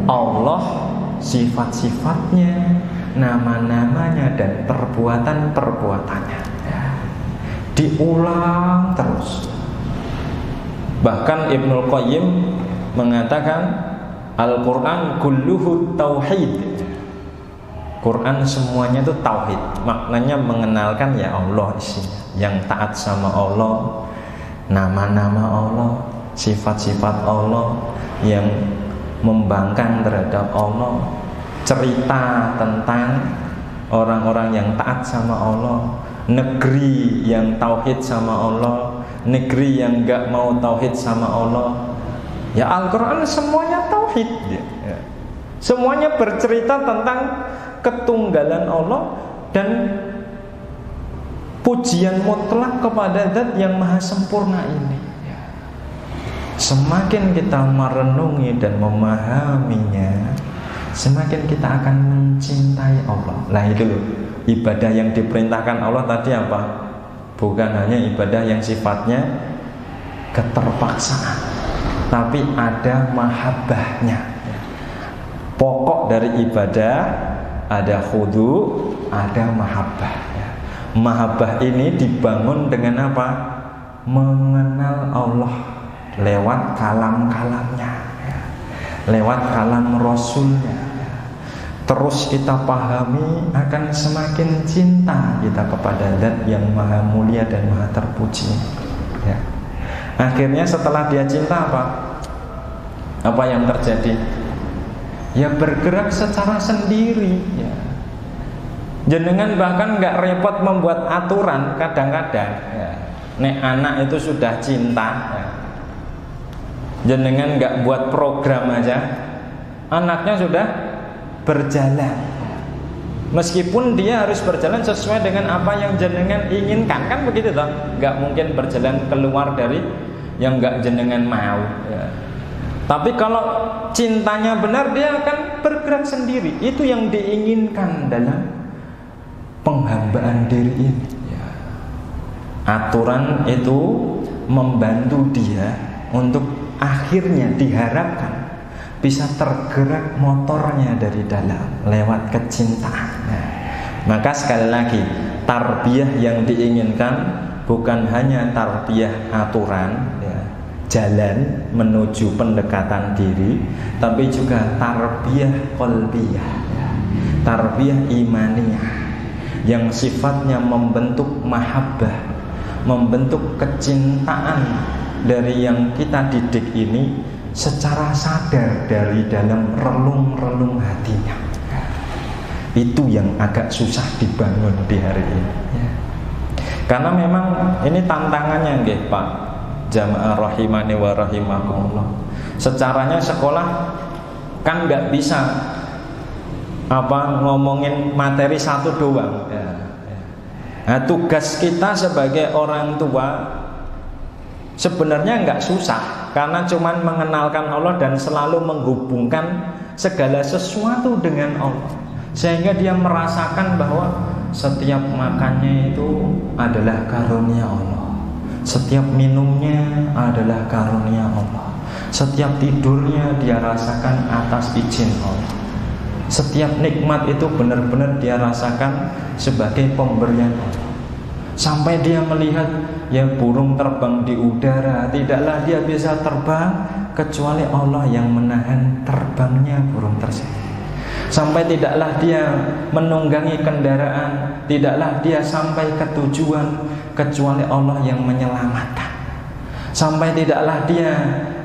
Allah, sifat-sifatnya, nama-namanya dan perbuatan-perbuatannya ya. Diulang terus. Bahkan Ibnul Qayyim mengatakan Al-Quran kulluhu tauhid. Quran semuanya itu tauhid. Maknanya mengenalkan ya Allah isinya, yang taat sama Allah, nama-nama Allah, sifat-sifat Allah, yang membangkang terhadap Allah, cerita tentang orang-orang yang taat sama Allah, negeri yang tauhid sama Allah, negeri yang enggak mau tauhid sama Allah. Ya Al-Quran semuanya tauhid ya. Semuanya bercerita tentang ketunggalan Allah dan pujian mutlak kepada Zat yang maha sempurna ini. Semakin kita merenungi dan memahaminya, semakin kita akan mencintai Allah. Nah itu loh, ibadah yang diperintahkan Allah tadi apa? Bukan hanya ibadah yang sifatnya keterpaksaan, tapi ada mahabbahnya. Pokok dari ibadah ada khudu, ada mahabbah. Mahabbah ini dibangun dengan apa? Mengenal Allah lewat kalam-kalamnya, lewat kalam Rasulnya, terus kita pahami, akan semakin cinta kita kepada Zat yang maha mulia dan maha terpuji, ya. Akhirnya setelah dia cinta apa yang terjadi? Ya bergerak secara sendiri, ya. Jenengan bahkan nggak repot membuat aturan kadang-kadang, ya. Nek anak itu sudah cinta, ya. Jenengan nggak buat program aja, anaknya sudah berjalan. Meskipun dia harus berjalan sesuai dengan apa yang jenengan inginkan, kan begitu toh? Nggak mungkin berjalan keluar dari yang nggak jenengan mau, ya. Tapi kalau cintanya benar, dia akan bergerak sendiri. Itu yang diinginkan dalam penghambaan diri ini, ya. Aturan itu membantu dia untuk akhirnya diharapkan bisa tergerak motornya dari dalam lewat kecintaan. Nah, maka sekali lagi, tarbiyah yang diinginkan bukan hanya tarbiyah aturan, ya, jalan menuju pendekatan diri, tapi juga tarbiyah qalbiyah, ya, tarbiyah imaniyah yang sifatnya membentuk mahabbah, membentuk kecintaan dari yang kita didik ini secara sadar dari dalam relung-relung hatinya. Itu yang agak susah dibangun di hari ini, ya. Karena memang ini tantangannya nggih Pak jamaah rahimani wa rahimakumullah. Secaranya sekolah kan nggak bisa ngomongin materi satu doang, ya. Nah, tugas kita sebagai orang tua sebenarnya nggak susah, karena cuman mengenalkan Allah dan selalu menghubungkan segala sesuatu dengan Allah, sehingga dia merasakan bahwa setiap makannya itu adalah karunia Allah, setiap minumnya adalah karunia Allah, setiap tidurnya dia rasakan atas izin Allah, setiap nikmat itu benar-benar dia rasakan sebagai pemberian Allah. Sampai dia melihat ya burung terbang di udara, tidaklah dia bisa terbang kecuali Allah yang menahan terbangnya burung tersebut. Sampai tidaklah dia menunggangi kendaraan, tidaklah dia sampai ke tujuan kecuali Allah yang menyelamatkan. Sampai tidaklah dia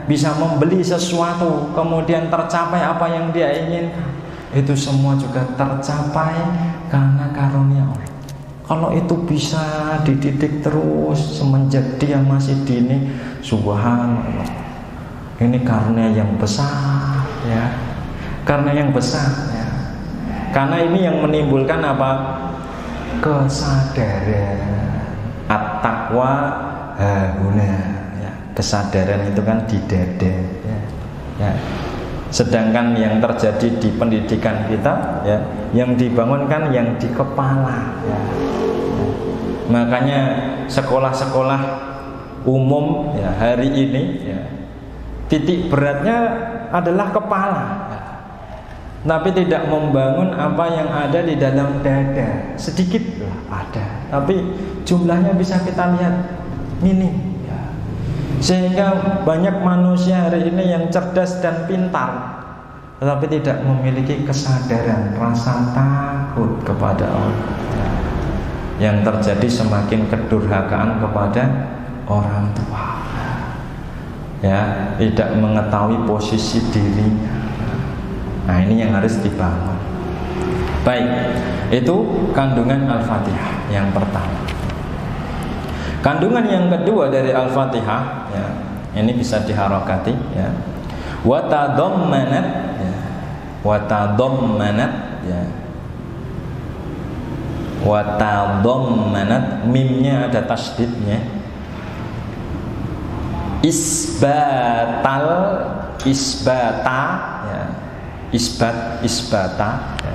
bisa membeli sesuatu kemudian tercapai apa yang dia inginkan, itu semua juga tercapai karena karunia Allah. Kalau itu bisa dididik terus semenjak dia masih dini, subhanallah, ini karunia yang besar, ya. Karena yang besar, ya. Karena ini yang menimbulkan apa? Kesadaran. At-taqwa hahuna, ya. Kesadaran itu kan di dada, ya. Ya. Sedangkan yang terjadi di pendidikan kita, ya, yang dibangunkan yang di kepala, ya. Makanya sekolah-sekolah umum, ya, hari ini, ya, titik beratnya adalah kepala, ya. Tapi tidak membangun apa yang ada di dalam dada. Sedikit ada, tapi jumlahnya bisa kita lihat minim. Sehingga banyak manusia hari ini yang cerdas dan pintar, tetapi tidak memiliki kesadaran, rasa takut kepada Allah. Yang terjadi semakin kedurhakaan kepada orang tua, ya, tidak mengetahui posisi dirinya. Nah, ini yang harus dibangun. Baik, itu kandungan Al-Fatihah yang pertama. Kandungan yang kedua dari Al-Fatihah, ya, ini bisa diharokati, ya. Wa tadammanat, ya. Wa tadammanat, ya. Wa tadammanat, mimnya ada tasdidnya. Isbatal, isbata, ya. Isbata, ya.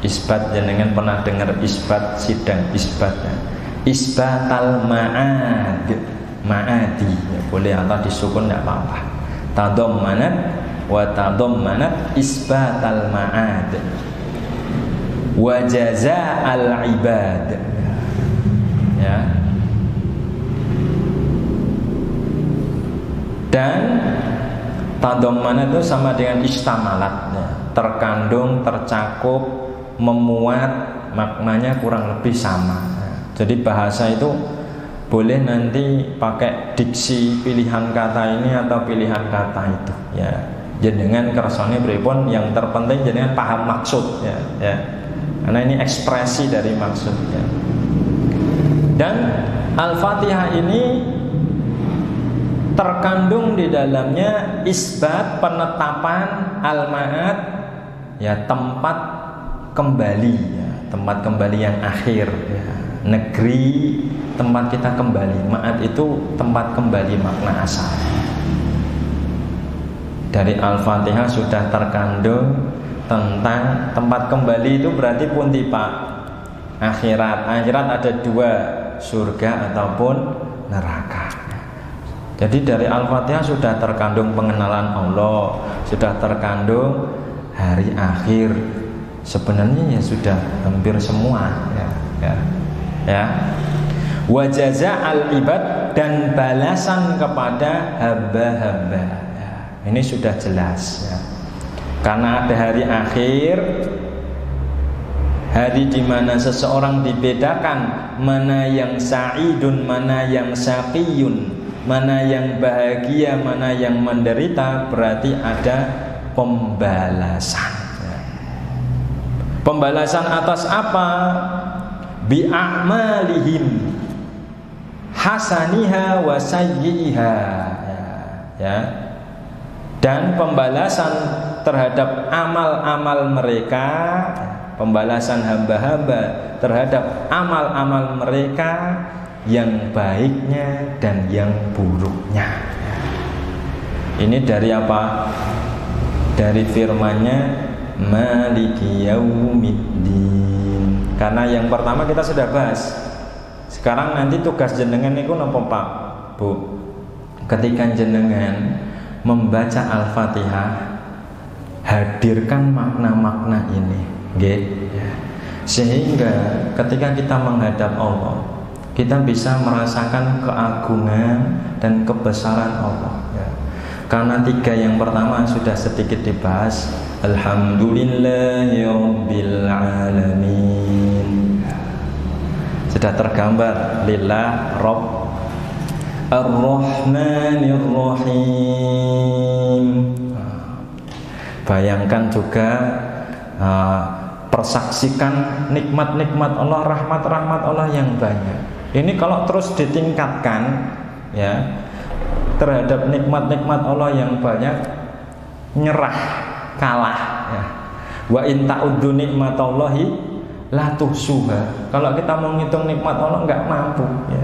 Isbat, jenengan pernah dengar isbat, sidang isbat, ya. Isbatal ma'adi, ya, boleh Allah disukun tidak apa-apa. Tadammanat wa tadammanat isbatal ma'ad wa jaza'al ibad, ya. Dan tadammanat itu sama dengan istamalat, ya. terkandung, tercakup, memuat, maknanya kurang lebih sama. Jadi bahasa itu boleh nanti pakai diksi pilihan kata ini atau pilihan kata itu, ya. Jenengan kersane pripun, yang terpenting jenengan paham maksud, ya, ya. Karena ini ekspresi dari maksud, ya. Dan Al-Fatihah ini terkandung di dalamnya isbat, penetapan al-ma'ad, ya, tempat kembali, ya, tempat kembali yang akhir, ya. Negeri tempat kita kembali. Ma'ad itu tempat kembali makna asal. Dari Al-Fatihah sudah terkandung tentang tempat kembali itu berarti pundi Pak? Akhirat. Akhirat ada dua, surga ataupun neraka. Jadi dari Al-Fatihah sudah terkandung pengenalan Allah, sudah terkandung hari akhir. Sebenarnya ya sudah hampir semua, ya, ya, ya. Wa jaza'al ibad, dan balasan kepada hamba-hamba. Ini sudah jelas, ya. Karena ada hari akhir, hari di mana seseorang dibedakan mana yang sa'idun, mana yang syaqiyun, mana yang bahagia, mana yang menderita, berarti ada pembalasan. Pembalasan atas apa? Bi'a'malihim hasaniha wa sayyiha, ya. Dan pembalasan terhadap amal-amal mereka, pembalasan hamba-hamba terhadap amal-amal mereka yang baiknya dan yang buruknya. Ini dari apa? Dari firman-Nya Maliki Yaumiddin. Karena yang pertama kita sudah bahas. Sekarang nanti tugas jenengan niku napa Pak, Bu? Ketika jenengan membaca Al-Fatihah, hadirkan makna-makna ini, nggih. Sehingga ketika kita menghadap Allah, kita bisa merasakan keagungan dan kebesaran Allah, ya. Karena tiga yang pertama sudah sedikit dibahas. Alhamdulillahirabbil alamin. Sudah tergambar lillah rabb Ar-Rahmanir-Rahim. Bayangkan juga, persaksikan nikmat-nikmat Allah, rahmat-rahmat Allah yang banyak. Ini kalau terus ditingkatkan, ya, terhadap nikmat-nikmat Allah yang banyak, nyerah, kalah, ya. Wa in ta'uddu nikmatallahi la tuhsuha. Kalau kita mau ngitung nikmat Allah nggak mampu, ya.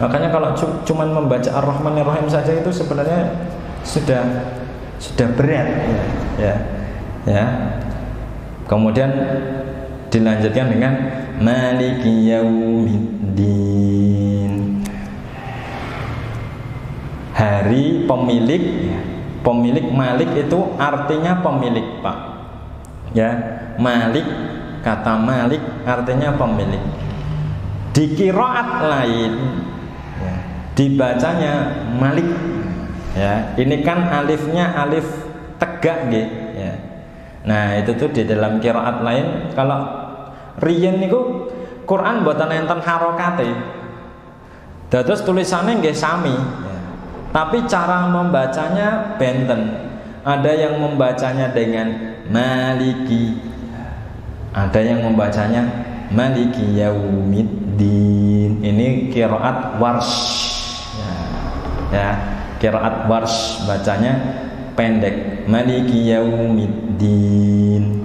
Makanya kalau cuman membaca Ar-Rahmanir-Rahim saja itu sebenarnya sudah berat, ya, ya. Kemudian dilanjutkan dengan Maliki Yaumiddin, hari pemilik, ya. Pemilik, Malik itu artinya pemilik, Pak, ya. Malik, kata Malik artinya pemilik. Di qiraat lain, ya, dibacanya Malik, ya. Ini kan alifnya alif tegak, ya. Nah itu tuh di dalam qiraat lain. Kalau riyen niku Quran mboten enten harokate, terus tulisannya nggih sami, ya. Tapi cara membacanya benten. Ada yang membacanya dengan Maliki, ada yang membacanya Maliki Yaumiddin. Ini qiraat Warsh, ya, qiraat Warsh bacanya pendek, Maliki Yaumiddin.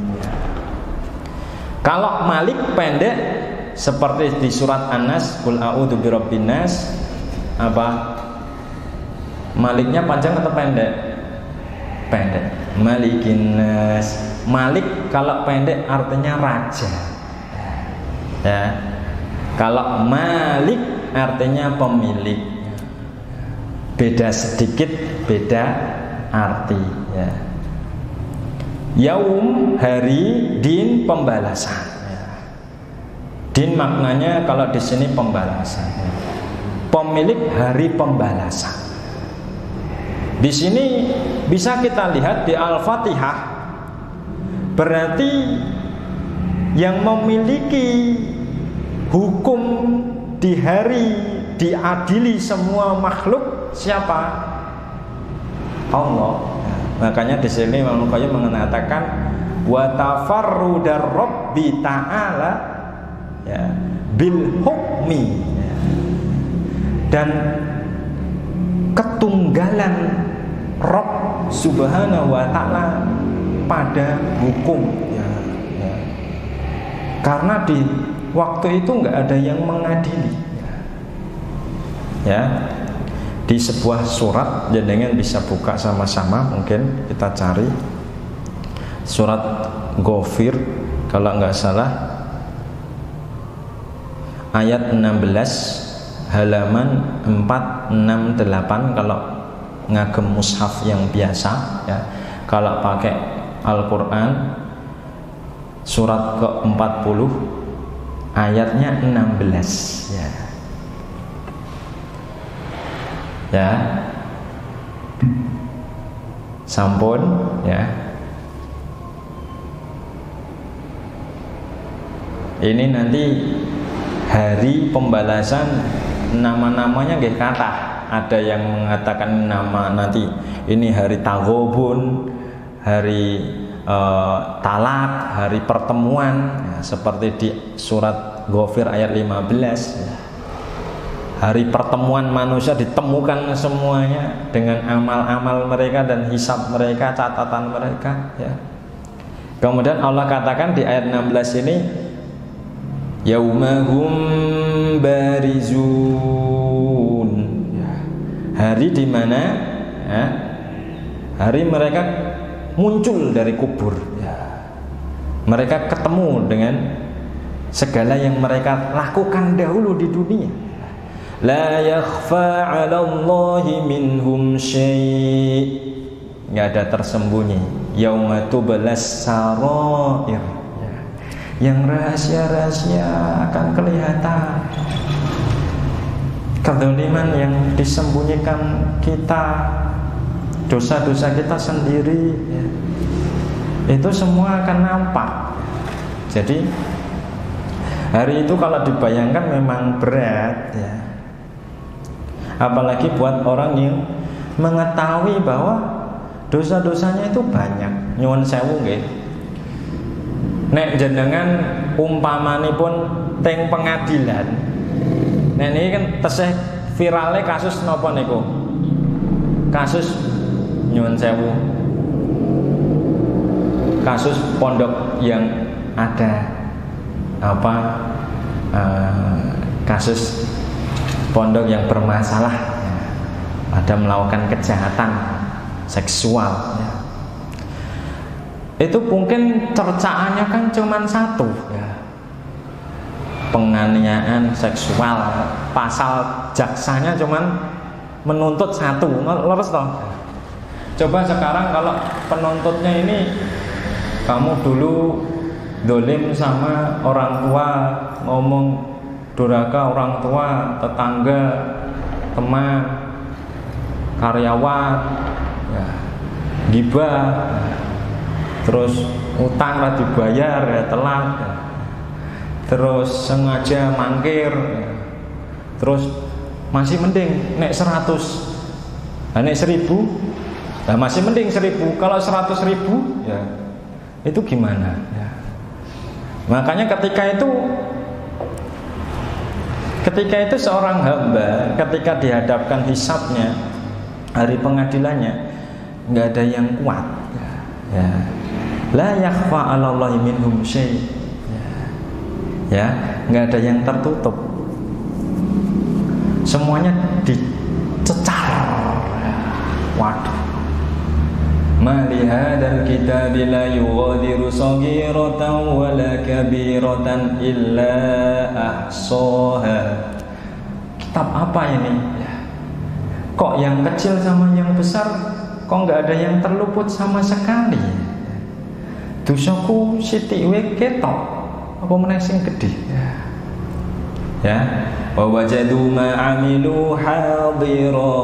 Kalau Malik pendek seperti di surat An-Nas, Qul a'udzu birabbin nas, apa? Maliknya panjang atau pendek? Pendek. Malikin nas. Malik kalau pendek artinya raja, ya. Kalau Malik artinya pemilik. Beda sedikit, beda arti, ya. Yaum, hari, din, pembalasan, ya. Din maknanya kalau di sini pembalasan, ya. Pemilik hari pembalasan. Di sini bisa kita lihat di Al-Fatihah Berarti yang memiliki hukum di hari diadili semua makhluk siapa? Allah. Makanya di sini Imam Qayyim mengatakan wa tafarrudar rabbi ta'ala ya bil hukmi, ya. Dan ketunggalan Rabb subhanahu wa ta'ala pada hukum, ya. Karena di waktu itu nggak ada yang mengadili, ya. Di sebuah surat, jenengan bisa buka sama-sama, mungkin kita cari surat Ghafir kalau nggak salah ayat 16 halaman 468 kalau ngagem mushaf yang biasa, ya. Kalau pakai Al-Quran surat ke-40 ayatnya 16, ya. Ya. Sampun, ya. Ini nanti hari pembalasan nama-namanya nggih kathah. Ada yang mengatakan nama nanti ini hari Taghabun, hari talak, hari pertemuan, ya, seperti di surat Ghafir ayat 15, ya. Hari pertemuan manusia ditemukan semuanya dengan amal-amal mereka dan hisab mereka, catatan mereka, ya. Kemudian Allah katakan di ayat 16 ini yaumahum barizun, ya. Hari di mana, ya, hari mereka muncul dari kubur, ya. Mereka ketemu dengan segala yang mereka lakukan dahulu di dunia. La yakhfa 'ala Allahi minhum syai', nggak ada tersembunyi. Yauma tublas sarair, ya. Yang rahasia-rahasia akan kelihatan. Kedzaliman yang disembunyikan kita, dosa-dosa kita sendiri, ya, itu semua akan nampak. Jadi hari itu kalau dibayangkan memang berat, ya. Apalagi buat orang yang mengetahui bahwa dosa-dosanya itu banyak. Nyuwun sewu nggih. Nek jenengan umpamanipun teng pengadilan. Nek niki kan tesih virale kasus napa niku? Kasus nyuwun sewu. Kasus pondok yang ada kasus pondok yang bermasalah, ya, ada melakukan kejahatan seksual, ya. Itu mungkin cercaannya kan cuma satu, ya. Penganiayaan seksual, pasal jaksanya cuma menuntut satu, lurus toh. Coba sekarang kalau penuntutnya ini kamu dulu dolim sama orang tua, ngomong durhaka orang tua, tetangga, teman, karyawan, ya, gibah, terus utang lah dibayar, ya, telat, ya. Terus sengaja mangkir, ya. Terus masih mending nek 100, nah, nek 1000, nah masih mending 1000. Kalau 100.000, ya itu gimana, ya. Makanya ketika itu seorang hamba ketika dihadapkan hisabnya, hari pengadilannya, nggak ada yang kuat, ya. La yakhfa 'ala Allahi minhum syai', ya, nggak ada yang tertutup, semuanya dicecar, ya. Waduh. Ma li hadzal kitabi la yughadiru shaghiratan wa la kabiratan illa ahsaha. Kitab apa ini? Ya. Kok yang kecil sama yang besar kok nggak ada yang terluput sama sekali? Dosaku sithik wae ketok, apa meneh sing gedhe? Ya. Wa wajadu ma 'amilu hadira.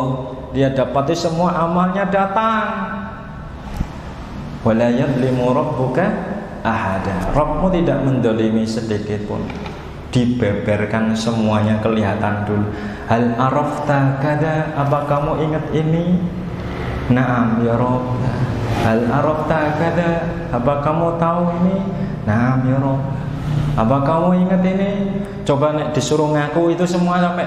Dia dapati semua amalnya datang. Wala yadlimu rabbuka ahada. Rabbmu tidak mendolimi sedikit pun. Dibeberkan semuanya kelihatan dulu. Hal arafta kada, apa kamu ingat ini? Naam ya Rabb. Hal arafta kada, apa kamu tahu ini? Naam ya Rabb. Apa kamu ingat ini? Coba nek disuruh ngaku itu semua sampai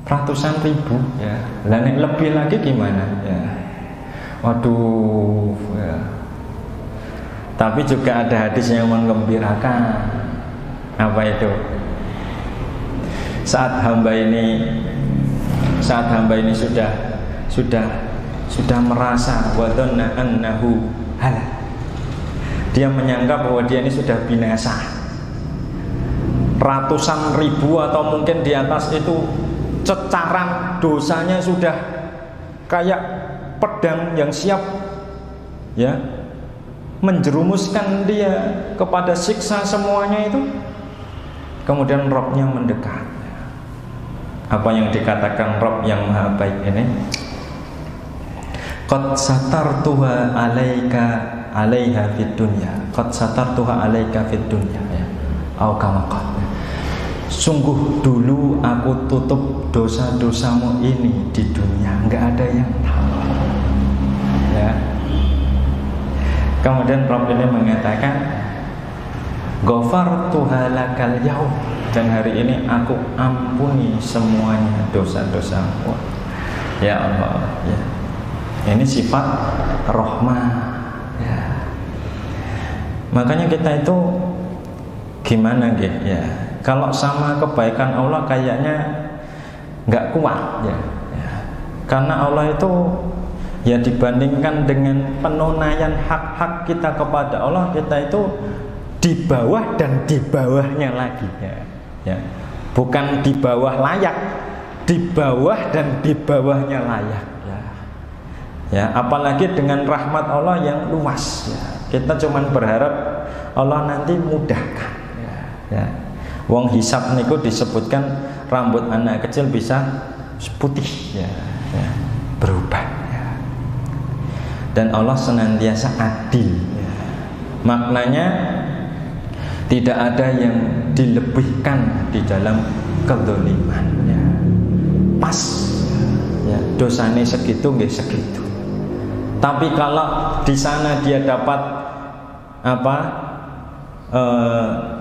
ratusan ribu ya. Lah nek lebih lagi gimana ya? Waduh ya. Tapi juga ada hadis yang menggembirakan. Apa itu? Saat hamba ini sudah merasa wa dhanna annahu halak. Dia menyangka bahwa dia ini sudah binasa. Ratusan ribu atau mungkin di atas itu cecaran dosanya sudah kayak pedang yang siap ya menjerumuskan dia kepada siksa semuanya itu. Kemudian Rabb-nya mendekat. Apa yang dikatakan Rabb yang maha baik ini? Qad satartuha alaika alaiha fid dunya. Qad satartuha alaika fid dunya ya. Au kama qala. Sungguh dulu aku tutup dosa-dosamu ini di dunia, enggak ada yang tahu. Ya. Kemudian Rabb ini mengatakan Ghafartuha lakal yaum, dan hari ini aku ampuni semuanya dosa-dosamu. Ya Allah ya. Ini sifat rahmah ya. Makanya kita itu gimana gitu ya. Kalau sama kebaikan Allah kayaknya nggak kuat ya. Karena Allah itu ya dibandingkan dengan penunaian hak-hak kita kepada Allah, kita itu di bawah dan di bawahnya lagi ya. Bukan di bawah layak, di bawah dan di bawahnya layak ya. Apalagi dengan rahmat Allah yang luas ya. Kita cuman berharap Allah nanti mudahkan ya. Wong hisab niku disebutkan rambut anak kecil bisa putih ya. Berubah ya. Dan Allah senantiasa adil ya. Maknanya tidak ada yang dilebihkan di dalam kezaliman ya. Pas ya, dosanya segitu nggih segitu. Tapi kalau di sana dia dapat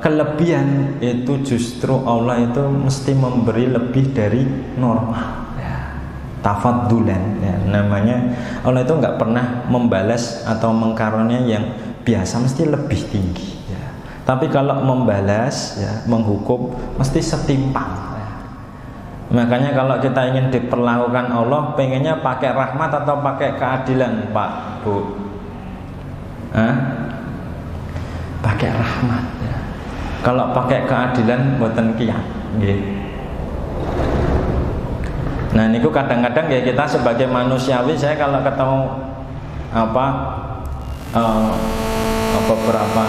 kelebihan, itu justru Allah itu mesti memberi lebih dari normal ya. Tafaddulan ya, namanya Allah itu nggak pernah membalas atau mengkarunia yang biasa, mesti lebih tinggi ya. Tapi kalau membalas ya, menghukum mesti setimpal ya. Makanya kalau kita ingin diperlakukan Allah, pengennya pakai rahmat atau pakai keadilan, Pak, Bu? Pakai rahmat ya. Kalau pakai keadilan mboten kiyat nggih. Nah niku kadang-kadang ya kita sebagai manusiawi, saya kalau ketemu beberapa